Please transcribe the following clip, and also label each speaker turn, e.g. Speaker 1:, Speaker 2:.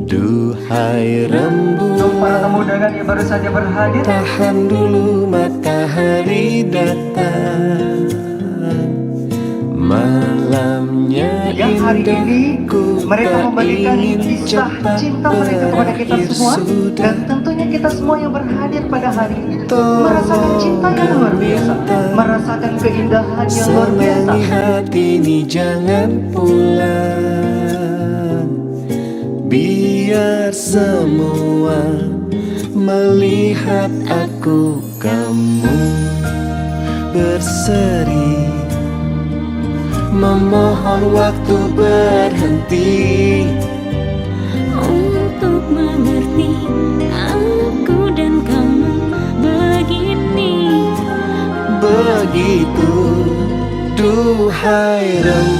Speaker 1: Duhai rembulan,
Speaker 2: untuk para tamu undangan yang baru saja berhadir,
Speaker 1: tahan dulu matahari datang. Malamnya
Speaker 2: yang hari ini
Speaker 1: ku
Speaker 2: mereka
Speaker 1: tak
Speaker 2: membagikan
Speaker 1: ingin
Speaker 2: kisah
Speaker 1: cepat
Speaker 2: cinta mereka kepada kita
Speaker 1: berakhir
Speaker 2: semua.
Speaker 1: sudah.
Speaker 2: Dan tentunya kita semua yang berhadir pada hari ini
Speaker 1: Tolong
Speaker 2: merasakan cinta yang luar biasa,
Speaker 1: minta,
Speaker 2: merasakan keindahan yang luar biasa.
Speaker 1: senangi hati ini jangan pulang, biar semua melihat aku kamu berseri. Memohon waktu berhenti
Speaker 3: untuk mengerti aku dan kamu begini.
Speaker 1: begitu. Duhai rembulan,